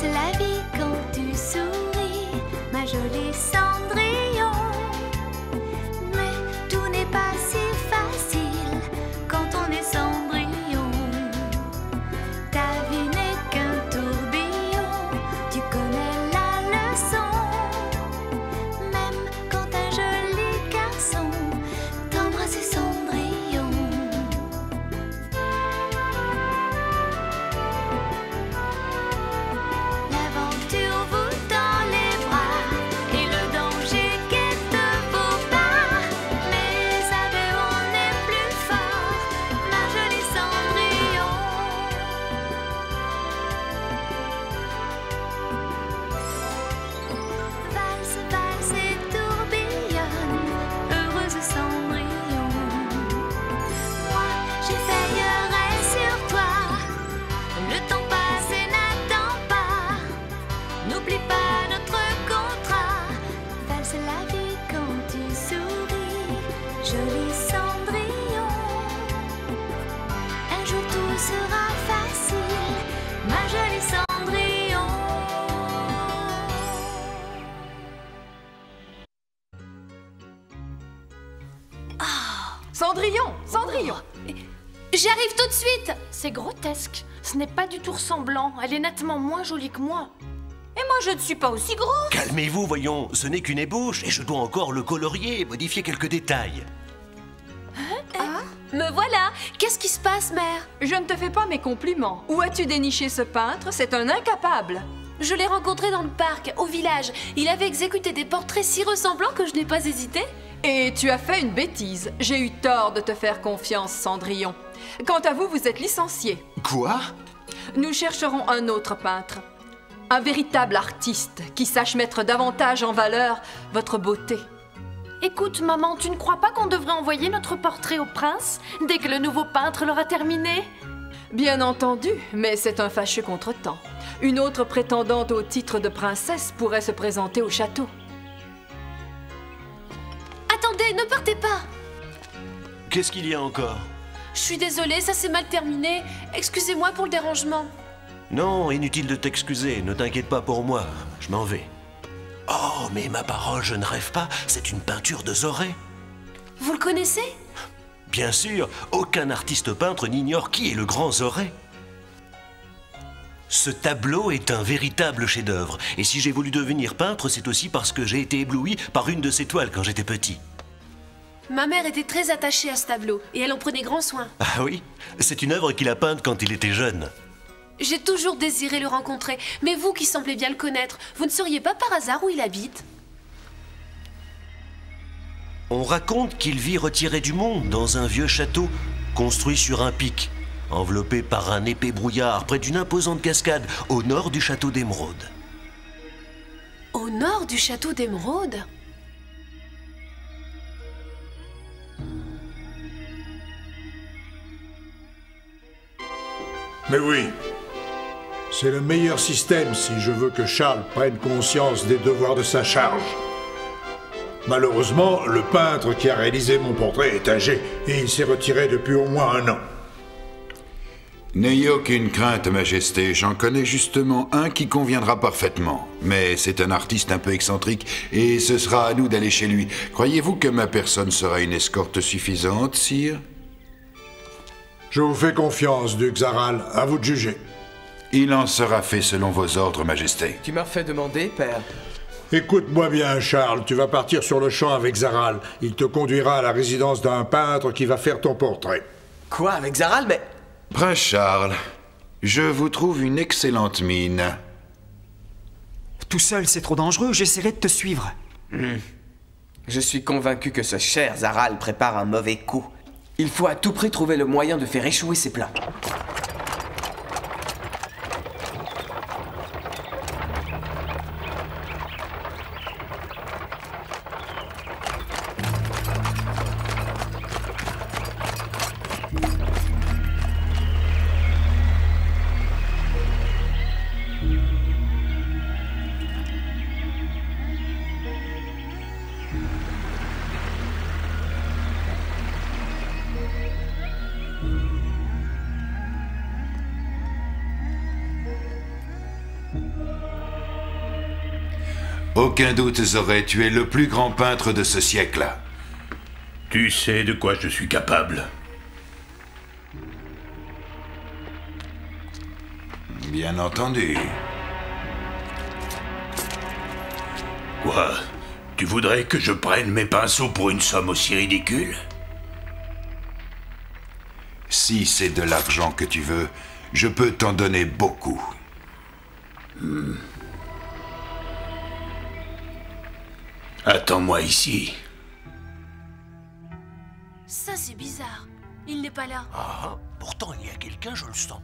Valse la vie quand tu souris, ma jolie Cendrillon. Mais tout n'est pas si facile quand on est Cendrillon. Ta vie n'est qu'un tourbillon, tu connais la leçon. Même quand un joli garçon t'embrasse Cendrillon. L'aventure vous tend les bras et le danger guette vos pas. Mais savez, on est plus fort, ma jolie Cendrillon. Valse, valse et tourbillonne, heureuse Cendrillon. Moi, je veillerai sur toi, le temps passe et n'attend pas. N'oublie pas notre contrat, valse la vie quand tu souris, joli Cendrillon. Un jour tout sera facile, ma jolie Cendrillon. Cendrillon, Cendrillon. J'arrive tout de suite. C'est grotesque. Ce n'est pas du tout ressemblant. Elle est nettement moins jolie que moi. Et moi, je ne suis pas aussi gros. Calmez-vous, voyons, ce n'est qu'une ébauche et je dois encore le colorier et modifier quelques détails. Me voilà. Qu'est-ce qui se passe, mère? Je ne te fais pas mes compliments. Où as-tu déniché ce peintre? C'est un incapable. Je l'ai rencontré dans le parc, au village. Il avait exécuté des portraits si ressemblants que je n'ai pas hésité. Et tu as fait une bêtise. J'ai eu tort de te faire confiance, Cendrillon. Quant à vous, vous êtes licencié. Quoi? Nous chercherons un autre peintre. Un véritable artiste qui sache mettre davantage en valeur votre beauté. Écoute, maman, tu ne crois pas qu'on devrait envoyer notre portrait au prince dès que le nouveau peintre l'aura terminé? Bien entendu, mais c'est un fâcheux contretemps. Une autre prétendante au titre de princesse pourrait se présenter au château. Attendez, ne partez pas. Qu'est-ce qu'il y a encore? Je suis désolée, ça s'est mal terminé. Excusez-moi pour le dérangement. Non, inutile de t'excuser, ne t'inquiète pas pour moi, je m'en vais. Oh, mais ma parole, je ne rêve pas, c'est une peinture de Zoré. Vous le connaissez? Bien sûr, aucun artiste peintre n'ignore qui est le grand Zoré. Ce tableau est un véritable chef-d'œuvre, et si j'ai voulu devenir peintre, c'est aussi parce que j'ai été ébloui par une de ses toiles quand j'étais petit. Ma mère était très attachée à ce tableau, et elle en prenait grand soin. Ah oui, c'est une œuvre qu'il a peinte quand il était jeune. J'ai toujours désiré le rencontrer, mais vous qui semblez bien le connaître, vous ne sauriez pas par hasard où il habite? On raconte qu'il vit retiré du monde dans un vieux château construit sur un pic, enveloppé par un épais brouillard près d'une imposante cascade au nord du château d'Émeraude. Au nord du château d'Émeraude? Mais oui, c'est le meilleur système si je veux que Charles prenne conscience des devoirs de sa charge. Malheureusement, le peintre qui a réalisé mon portrait est âgé et il s'est retiré depuis au moins 1 an. N'ayez aucune crainte, Majesté, j'en connais justement un qui conviendra parfaitement. Mais c'est un artiste un peu excentrique et ce sera à nous d'aller chez lui. Croyez-vous que ma personne sera une escorte suffisante, sire? Je vous fais confiance, Duc Zaral, à vous de juger. Il en sera fait selon vos ordres, Majesté. Tu m'as fait demander, père. Écoute-moi bien, Charles, tu vas partir sur le champ avec Zaral. Il te conduira à la résidence d'un peintre qui va faire ton portrait. Quoi, avec Zaral? Mais... Prince Charles, je vous trouve une excellente mine. Tout seul, c'est trop dangereux, j'essaierai de te suivre. Je suis convaincu que ce cher Zaral prépare un mauvais coup. Il faut à tout prix trouver le moyen de faire échouer ses plans. Aucun doute, Zoré, tu es le plus grand peintre de ce siècle. Tu sais de quoi je suis capable. Bien entendu. Quoi? Tu voudrais que je prenne mes pinceaux pour une somme aussi ridicule? Si c'est de l'argent que tu veux, je peux t'en donner beaucoup. Attends-moi ici. Ça, c'est bizarre. Il n'est pas là. Ah, pourtant il y a quelqu'un, je le sens.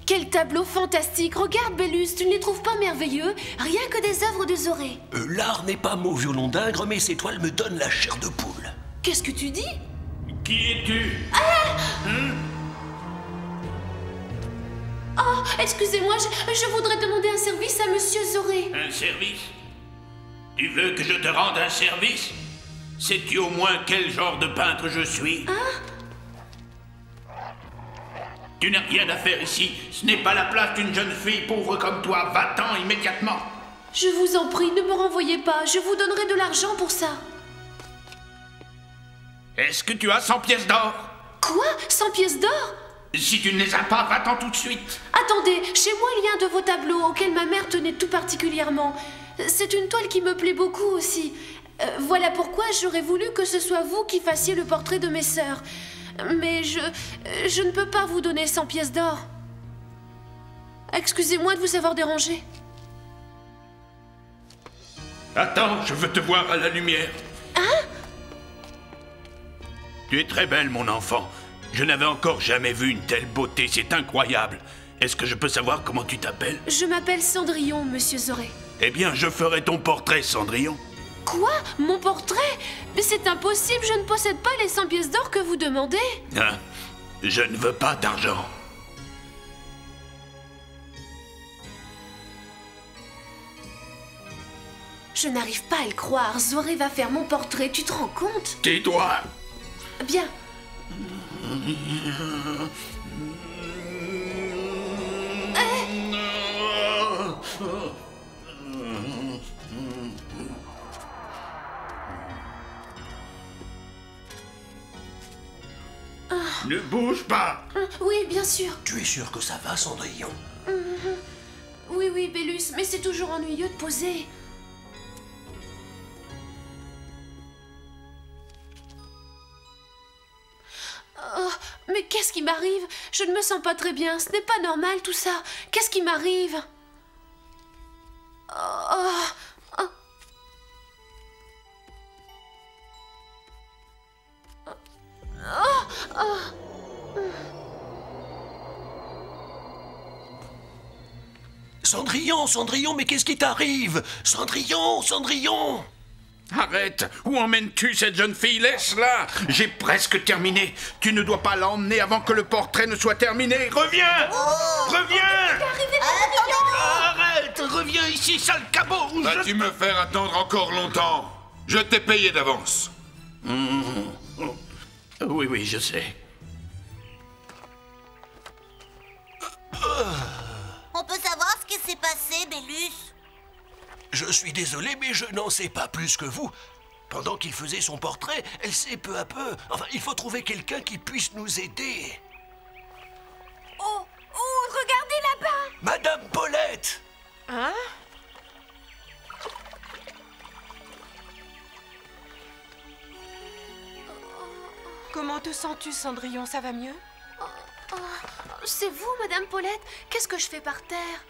Quel tableau fantastique! Regarde, Bélus, tu ne les trouves pas merveilleux? Rien que des œuvres de Zoré. L'art n'est pas mot violon d'Ingres, mais ces toiles me donnent la chair de poule. Qu'est-ce que tu dis? Qui es-tu? Oh, excusez-moi, je voudrais demander un service à Monsieur Zoré. Un service? Tu veux que je te rende un service? Sais-tu au moins quel genre de peintre je suis? Tu n'as rien à faire ici. Ce n'est pas la place d'une jeune fille pauvre comme toi. Va-t'en immédiatement. Je vous en prie, ne me renvoyez pas. Je vous donnerai de l'argent pour ça. Est-ce que tu as 100 pièces d'or? Quoi? 100 pièces d'or? Si tu ne les as pas, va-t'en tout de suite. Attendez, chez moi il y a un de vos tableaux auquel ma mère tenait tout particulièrement. C'est une toile qui me plaît beaucoup aussi. Voilà pourquoi j'aurais voulu que ce soit vous qui fassiez le portrait de mes sœurs. Mais je ne peux pas vous donner 100 pièces d'or. Excusez-moi de vous avoir dérangé. Attends, je veux te voir à la lumière. Hein? Tu es très belle, mon enfant. Je n'avais encore jamais vu une telle beauté, c'est incroyable. Est-ce que je peux savoir comment tu t'appelles? Je m'appelle Cendrillon, Monsieur Zoré. Eh bien, je ferai ton portrait, Cendrillon. Quoi? Mon portrait? Mais c'est impossible, je ne possède pas les 100 pièces d'or que vous demandez. Hein? Je ne veux pas d'argent. Je n'arrive pas à le croire. Zoré va faire mon portrait, tu te rends compte? Tais-toi! Bien. Ne bouge pas! Oui, bien sûr. Tu es sûr que ça va, Cendrillon? Oui, oui, Bélus, mais c'est toujours ennuyeux de poser. Oh, mais qu'est-ce qui m'arrive? Je ne me sens pas très bien, ce n'est pas normal tout ça. Qu'est-ce qui m'arrive? Cendrillon, Cendrillon, mais qu'est-ce qui t'arrive? Cendrillon, Cendrillon! Arrête! Où emmènes-tu cette jeune fille? Laisse-la! J'ai presque terminé. Tu ne dois pas l'emmener avant que le portrait ne soit terminé. Reviens! Reviens! Arrête! Reviens ici, sale cabot! Vas-tu me faire attendre encore longtemps? Je t'ai payé d'avance. Oui, oui, je sais. On peut savoir ce qui s'est passé, Bélus? Je suis désolé, mais je n'en sais pas plus que vous. Pendant qu'il faisait son portrait, elle s'est peu à peu... Enfin, il faut trouver quelqu'un qui puisse nous aider. Oh, regardez là-bas! Madame Paulette! Hein? Comment te sens-tu, Cendrillon? Ça va mieux? C'est vous, Madame Paulette? Qu'est-ce que je fais par terre?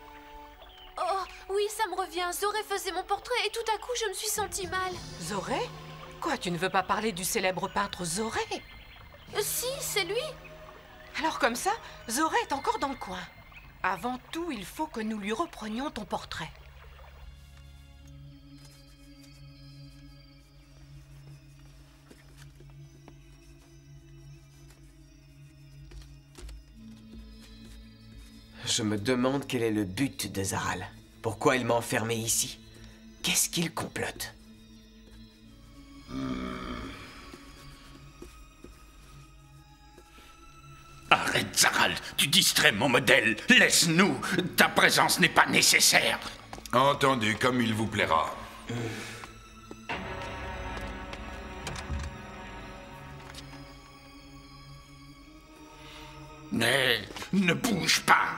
Oh, oui, ça me revient. Zoré faisait mon portrait et tout à coup, je me suis sentie mal. Zoré? Quoi, tu ne veux pas parler du célèbre peintre Zoré? Si, c'est lui. Alors comme ça, Zoré est encore dans le coin. Avant tout, il faut que nous lui reprenions ton portrait. Je me demande quel est le but de Zaral. Pourquoi il m'a enfermé ici? Qu'est-ce qu'il complote? Arrête, Zaral, tu distrais mon modèle. Laisse-nous, ta présence n'est pas nécessaire. Entendu, comme il vous plaira. Mais ne bouge pas.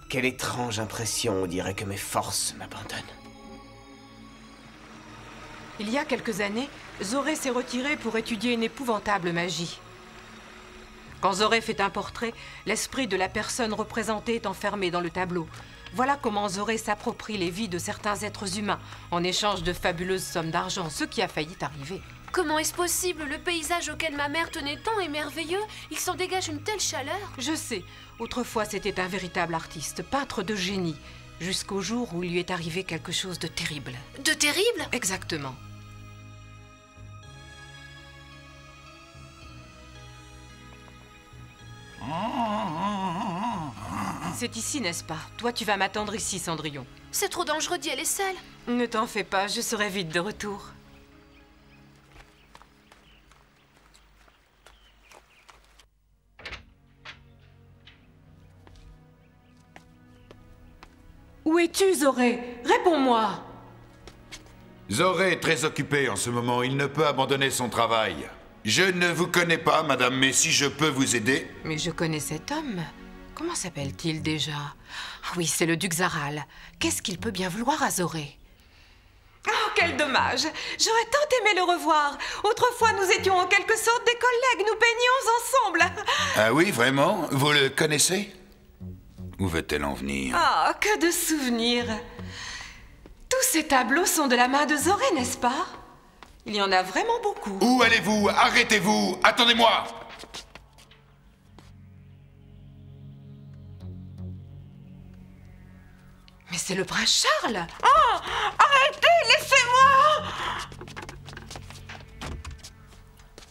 Quelle étrange impression, on dirait que mes forces m'abandonnent. Il y a quelques années, Zoré s'est retiré pour étudier une épouvantable magie. Quand Zoré fait un portrait, l'esprit de la personne représentée est enfermé dans le tableau. Voilà comment Zoré s'approprie les vies de certains êtres humains en échange de fabuleuses sommes d'argent, ce qui a failli arriver. Comment est-ce possible? Le paysage auquel ma mère tenait tant est merveilleux. Il s'en dégage une telle chaleur. Je sais, autrefois c'était un véritable artiste, peintre de génie, jusqu'au jour où il lui est arrivé quelque chose de terrible. De terrible? Exactement. C'est ici, n'est-ce pas? Toi, tu vas m'attendre ici, Cendrillon. C'est trop dangereux d'y aller seule. Ne t'en fais pas, je serai vite de retour. Où es-tu, Zoré? Réponds-moi. Zoré est très occupé en ce moment. Il ne peut abandonner son travail. Je ne vous connais pas, madame, mais si je peux vous aider... Mais je connais cet homme. Comment s'appelle-t-il déjà? Ah oui, c'est le duc Zaral. Qu'est-ce qu'il peut bien vouloir à Zoré? Oh, quel dommage! J'aurais tant aimé le revoir. Autrefois, nous étions en quelque sorte des collègues. Nous peignions ensemble. Ah oui, vraiment? Vous le connaissez? Où veut-elle en venir? Ah, que de souvenirs! Tous ces tableaux sont de la main de Zoré, n'est-ce pas? Il y en a vraiment beaucoup. Où allez-vous? Arrêtez-vous! Attendez-moi! Mais c'est le prince Charles! Oh! Arrêtez! Laissez-moi!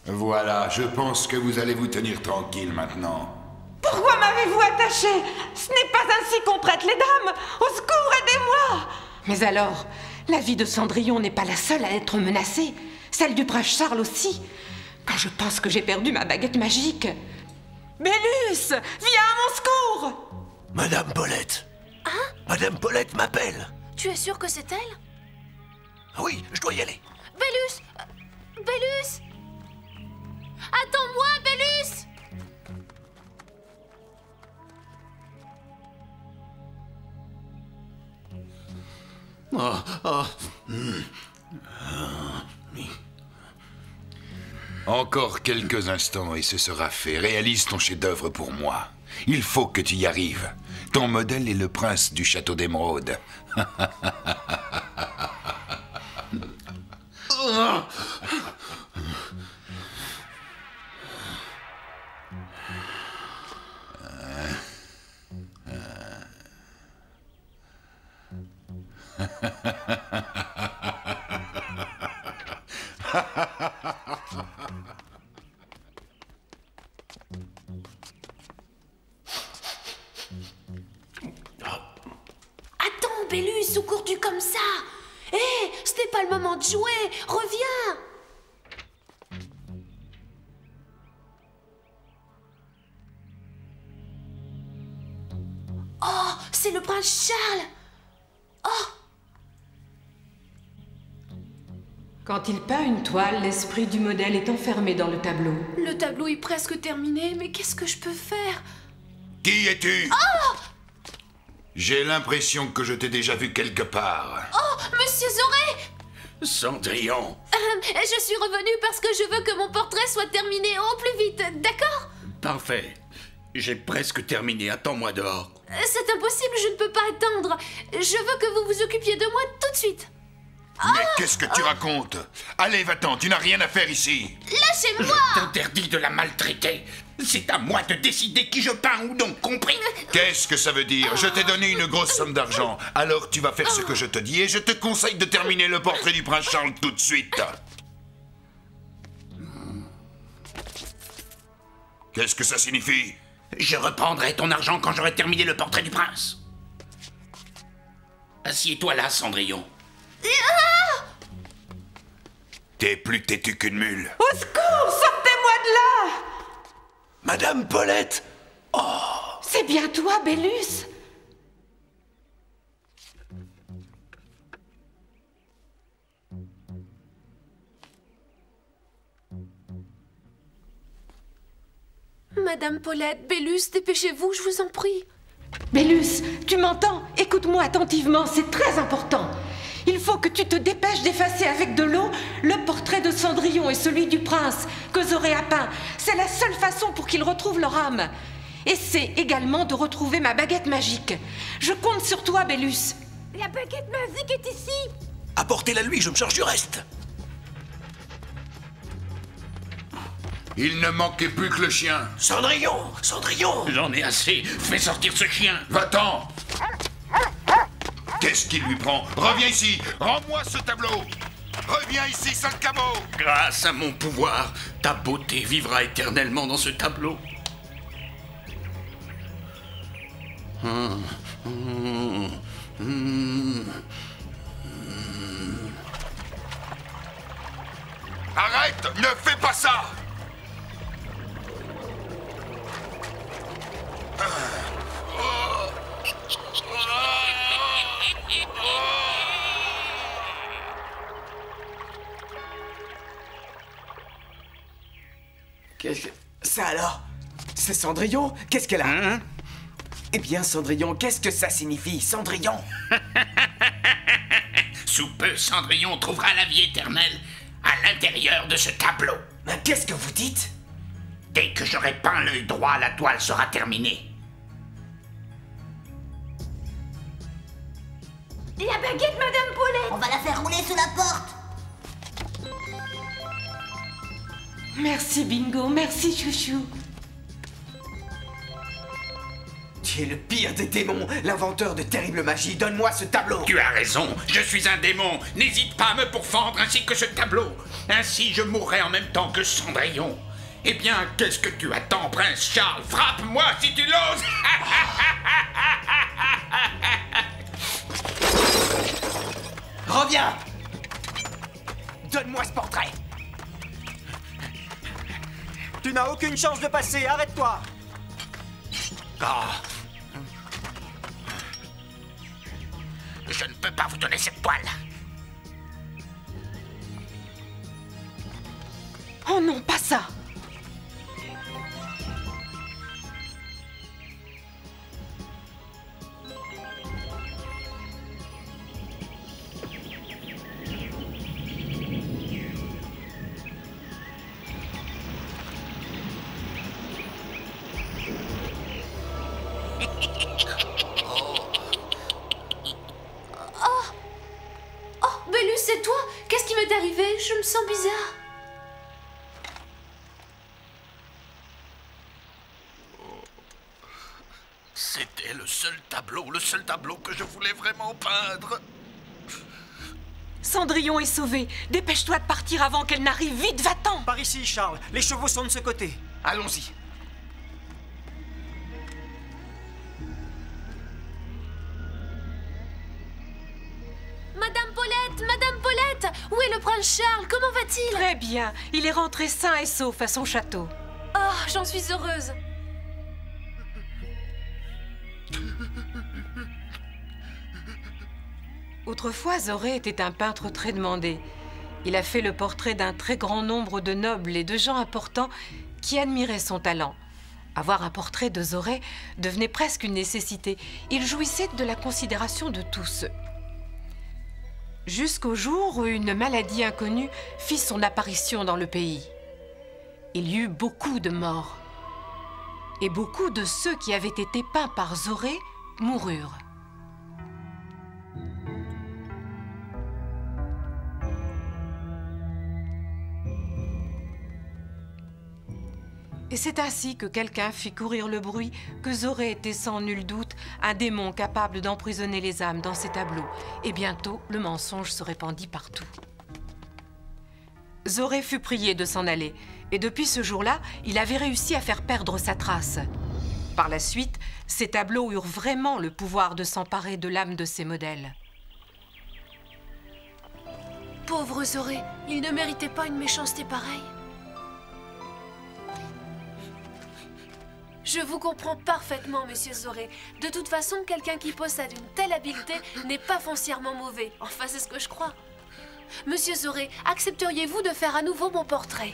Voilà, je pense que vous allez vous tenir tranquille maintenant. Pourquoi m'avez-vous attaché? Ce n'est pas ainsi qu'on traite les dames! Au secours, aidez-moi! Mais alors, la vie de Cendrillon n'est pas la seule à être menacée. Celle du prince Charles aussi. Quand je pense que j'ai perdu ma baguette magique. Bélus! Viens à mon secours! Madame Paulette. Hein? Madame Paulette m'appelle. Tu es sûr que c'est elle? Oui, je dois y aller. Bélus! Bélus! Attends-moi, Bélus! Encore quelques instants et ce sera fait. Réalise ton chef-d'œuvre pour moi. Il faut que tu y arrives. Ton modèle est le prince du château d'Émeraude. Attends, Bélus, où cours-tu comme ça? Hé, ce n'est pas le moment de jouer. Reviens. Oh, c'est le prince Charles. Oh. Quand il peint une toile, l'esprit du modèle est enfermé dans le tableau. Le tableau est presque terminé, mais qu'est-ce que je peux faire? Qui es-tu? Oh! J'ai l'impression que je t'ai déjà vu quelque part. Oh, monsieur Zoré! Cendrillon. Je suis revenue parce que je veux que mon portrait soit terminé au plus vite, d'accord? Parfait. J'ai presque terminé. Attends-moi dehors. C'est impossible, je ne peux pas attendre. Je veux que vous vous occupiez de moi tout de suite. Mais qu'est-ce que tu racontes? Allez, va-t'en, tu n'as rien à faire ici. Lâchez-moi! Je t'interdis de la maltraiter. C'est à moi de décider qui je peins ou non, compris? Qu'est-ce que ça veut dire? Je t'ai donné une grosse somme d'argent. Alors tu vas faire ce que je te dis et je te conseille de terminer le portrait du prince Charles tout de suite. Qu'est-ce que ça signifie? Je reprendrai ton argent quand j'aurai terminé le portrait du prince. Assieds-toi là, Cendrillon. T'es plus têtu qu'une mule. Au secours, sortez-moi de là! Madame Paulette! C'est bien toi, Bélus? Madame Paulette, Bélus, dépêchez-vous, je vous en prie. Bélus, tu m'entends? Écoute-moi attentivement, c'est très important. Il faut que tu te dépêches d'effacer avec de l'eau le portrait de Cendrillon et celui du prince que Zoré a peint. C'est la seule façon pour qu'ils retrouvent leur âme. Essaie également de retrouver ma baguette magique. Je compte sur toi, Bélus. La baguette magique est ici. Apportez-la lui, je me charge du reste. Il ne manquait plus que le chien. Cendrillon! Cendrillon! J'en ai assez. Fais sortir ce chien. Va-t'en! Qu'est-ce qui lui prend? Reviens ici! Rends-moi ce tableau! Reviens ici, sale cabot! Grâce à mon pouvoir, ta beauté vivra éternellement dans ce tableau. Arrête! Ne fais pas ça! Ça alors? C'est Cendrillon? Qu'est-ce qu'elle a? Eh bien, Cendrillon, qu'est-ce que ça signifie, Cendrillon? Sous peu, Cendrillon trouvera la vie éternelle à l'intérieur de ce tableau. Mais qu'est-ce que vous dites? Dès que j'aurai peint l'œil droit, la toile sera terminée. La baguette, Madame Paulette. On va la faire rouler sous la porte. Merci, Bingo. Merci, Chouchou. Tu es le pire des démons, l'inventeur de terrible magie. Donne-moi ce tableau. Tu as raison, je suis un démon. N'hésite pas à me pourfendre ainsi que ce tableau. Ainsi, je mourrai en même temps que Cendrillon. Eh bien, qu'est-ce que tu attends, Prince Charles? Frappe-moi si tu l'oses. Reviens! Donne-moi ce portrait. Tu n'as aucune chance de passer, arrête-toi! Je ne peux pas vous donner cette toile. Oh non, pas ça. Bélus, c'est toi? Qu'est-ce qui m'est arrivé? Je me sens bizarre. C'était le seul tableau que je voulais vraiment peindre. Cendrillon est sauvée. Dépêche-toi de partir avant qu'elle n'arrive. Vite, va-t'en. Par ici, Charles. Les chevaux sont de ce côté. Allons-y. Madame Paulette, Madame Paulette, où est le prince Charles? Comment va-t-il? Très bien. Il est rentré sain et sauf à son château. Oh, j'en suis heureuse. Autrefois, Zoré était un peintre très demandé. Il a fait le portrait d'un très grand nombre de nobles et de gens importants qui admiraient son talent. Avoir un portrait de Zoré devenait presque une nécessité. Il jouissait de la considération de tous. Jusqu'au jour où une maladie inconnue fit son apparition dans le pays. Il y eut beaucoup de morts. Et beaucoup de ceux qui avaient été peints par Zoré moururent. Et c'est ainsi que quelqu'un fit courir le bruit que Zoré était sans nul doute un démon capable d'emprisonner les âmes dans ses tableaux. Et bientôt, le mensonge se répandit partout. Zoré fut prié de s'en aller. Et depuis ce jour-là, il avait réussi à faire perdre sa trace. Par la suite, ces tableaux eurent vraiment le pouvoir de s'emparer de l'âme de ses modèles. Pauvre Zoré, il ne méritait pas une méchanceté pareille. Je vous comprends parfaitement, monsieur Zoré. De toute façon, quelqu'un qui possède une telle habileté n'est pas foncièrement mauvais. Enfin, c'est ce que je crois. Monsieur Zoré, accepteriez-vous de faire à nouveau mon portrait?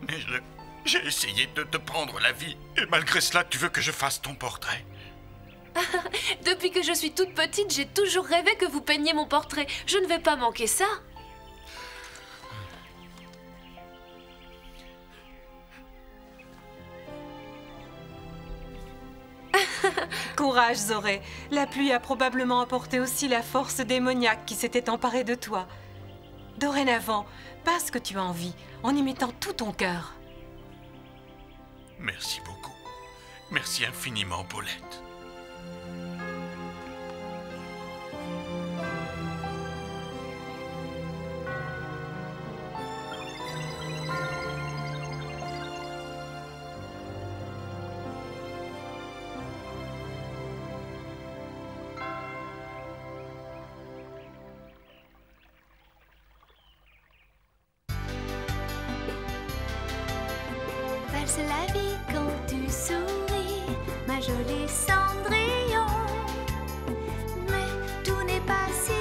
Mais j'ai essayé de te prendre la vie, et malgré cela, tu veux que je fasse ton portrait? Depuis que je suis toute petite, j'ai toujours rêvé que vous peigniez mon portrait. Je ne vais pas manquer ça. Courage, Zoré. La pluie a probablement apporté aussi la force démoniaque qui s'était emparée de toi. Dorénavant, passe ce que tu as envie, en y mettant tout ton cœur. Merci beaucoup. Merci infiniment, Paulette. Valse la vie quand tu souris, ma jolie Cendrillon. Mais tout n'est pas si